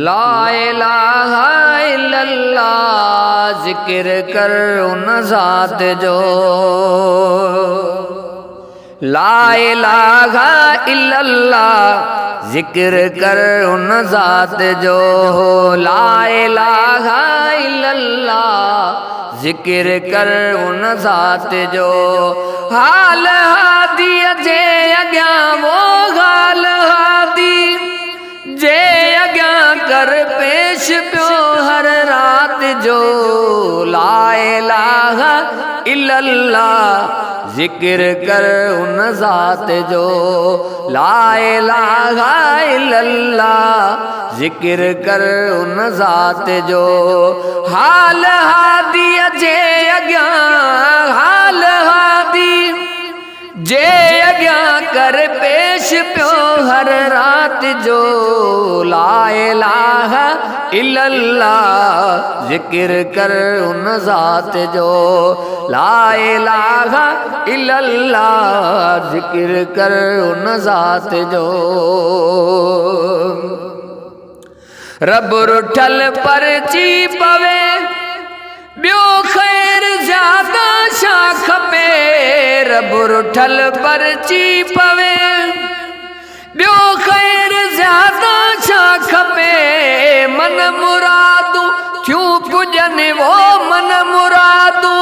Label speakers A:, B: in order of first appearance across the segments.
A: ला इलाहा इल्लल्लाह जिक्र कर उन ज़ात जो। ला इलाहा इल्लल्लाह जिक्र कर उन ज़ात जो। ला इलाहा इल्लल्लाह जिक्र कर उन ज़ात जो। हाल हादी जे अग्यां वो हाल हादी जे अग्यां कर पेश पियो हर रात जो। ला इलाहा इल्लल्लाह जिक्र कर उन ज़ात जो। ला इलाहा इल्लल्लाह जिक्र कर उन ज़ात जो। हाल हादी जे अग्यां हाल हादी जे अग्यां कर पेश पियो हर रात जो। ला इलाहा इल्लल्लाह जिक्र कर उन ज़ात जो। ला इलाहा इल्लल्लाह जिक्र कर उन ज़ात जो। रब रुठल परची पवे बियो खैर ज्यादा छा खपे। रब रुठल परची पवे बियो खैर ज्यादा छा खपे। मन मुरादू थियूं पुजन वो मन मुरादू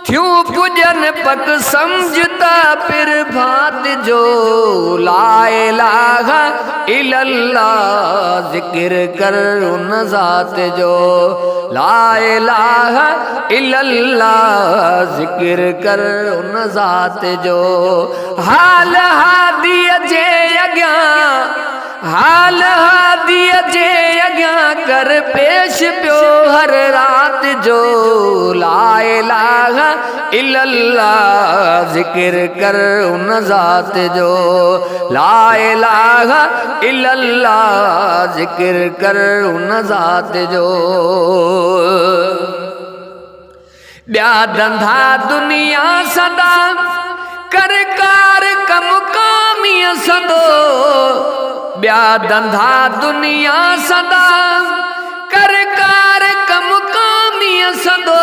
A: थियूं पुजन पक समझता फिर भात जो। ला इलाहा इल्लल्लाह जिक्र कर उन ज़ात जो। ला इलाहा इल्लल्लाह जिक्र कर उन ज़ात जो। हाल हादी जे अग्यां हाल हादी जे अग्यां कर पेश पियो हर रात जो। ला इलाहा इल्लल्लाह जिक्र कर उन ज़ात जो। ला इलाहा इल्लल्लाह जिक्र कर उन ज़ात जो। ॿिया धंधा दुनिया सदा कर कार कम कामीअ सदो। ॿिया धंधा दुनिया सदा कर कार कम कामीअ सदो।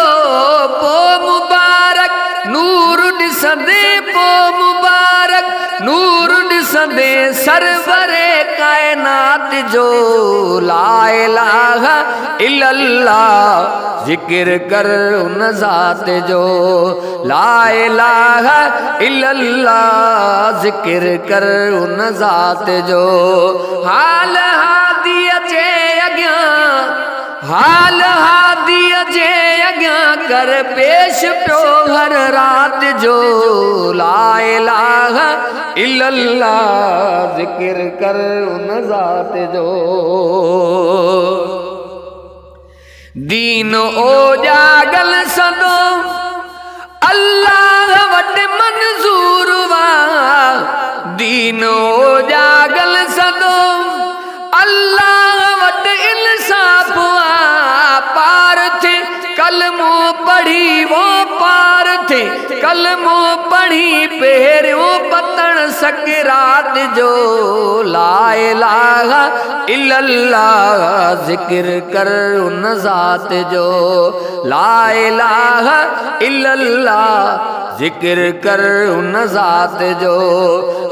A: पो मुबारक नूर ॾिसंदे पो मुबारक नूर ॾिसंदे सरवरे कायनात जो। ला इलाहा इल्लल्लाह जिक्र कर उन ज़ात जो। ला इलाहा इल्लल्लाह जिक्र कर उन ज़ात जो। हाल हादी जे अग्यां हाल हादी जे अग्यां कर पेश पियो हर रात जो। ला इलाहा इल्लल्लाह जिक्र कर उन ज़ात जो। दीन ओ जागल सदो अल्लाह वट मंजूर वा। दीन ओ जागल सदो अल्लाह वट इंसाफ वा। पार थे कलमो पढ़ी वो पार थे कलमो पढ़ी पहिरियों पतन सकरात जो। ला इलाहा इल्लल्लाह जिक्र कर उन ज़ात जो। ला इलाहा इल्लल्लाह जिक्र कर उन ज़ात जो।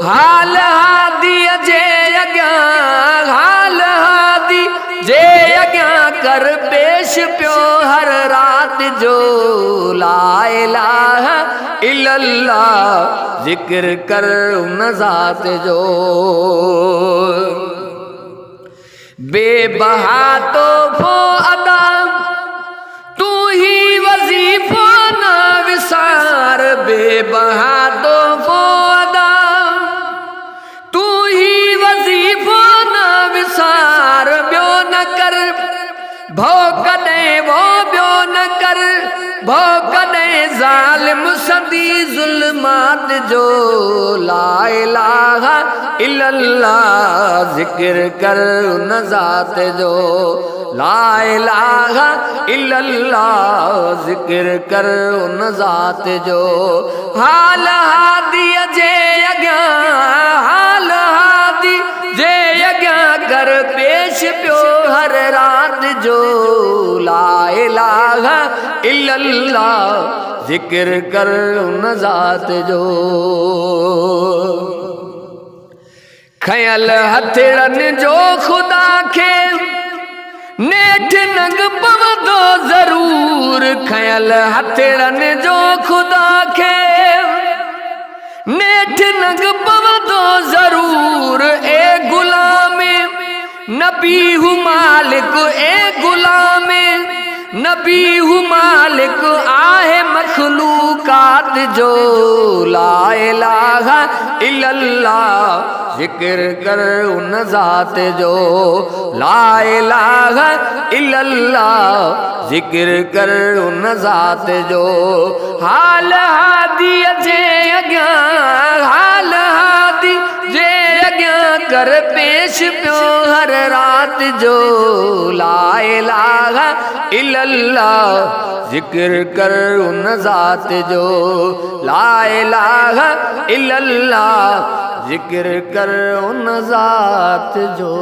A: हाल हादी जे अग्यां हाल हादी जे अग्यां कर पेश पियो हर रात जो। ला इलाहा इल्लल्लाह जिक्र कर उन ज़ात जो। बेबहा तोहफ़ो अदा तू ही वजीफो ना विसार। बेबहा तोहफ़ो अदा तू ही वजीफो ना विसार। ब्यो न कर भो कॾहिं वो ब्यो न कर भो कॾहिं ज़ालिम सदी ज़ुल्मात जो। ला इलाहा इल्लल्लाह जिक्र कर उन ज़ात जो। ला इलाहा इल्लल्लाह जिक्र कर उन ज़ात जो। हाल हादी जे अग्यां हाल पियो हर रात जो ला इलाहा इल्लल्लाह जिक्र कर उन ज़ात जो। खयल हथड़न जो खुदा खे नेठ नंग पवंदो ज़रूर। खयल हथड़न जो खुदा खे नेठ नंग पवंदो ज़रूर। ए गुलाम नबी हूँ मालिक, ए गुलाम नबी हूँ मालिक आहे मखलूकात जो ला इलाहा इल्लल्लाह जिक्र कर उन ज़ात जो ला इलाहा इल्लल्लाह जिक्र कर उन ज़ात जो। हाल हादी जे अॻियां हाल हादी जे अॻियां कर पेश पियो हर रात जो ला इलाहा इल्लल्लाह जिक्र कर उन ज़ात जो ला इलाहा इल्लल्लाह जिक्र कर उन ज़ात जो।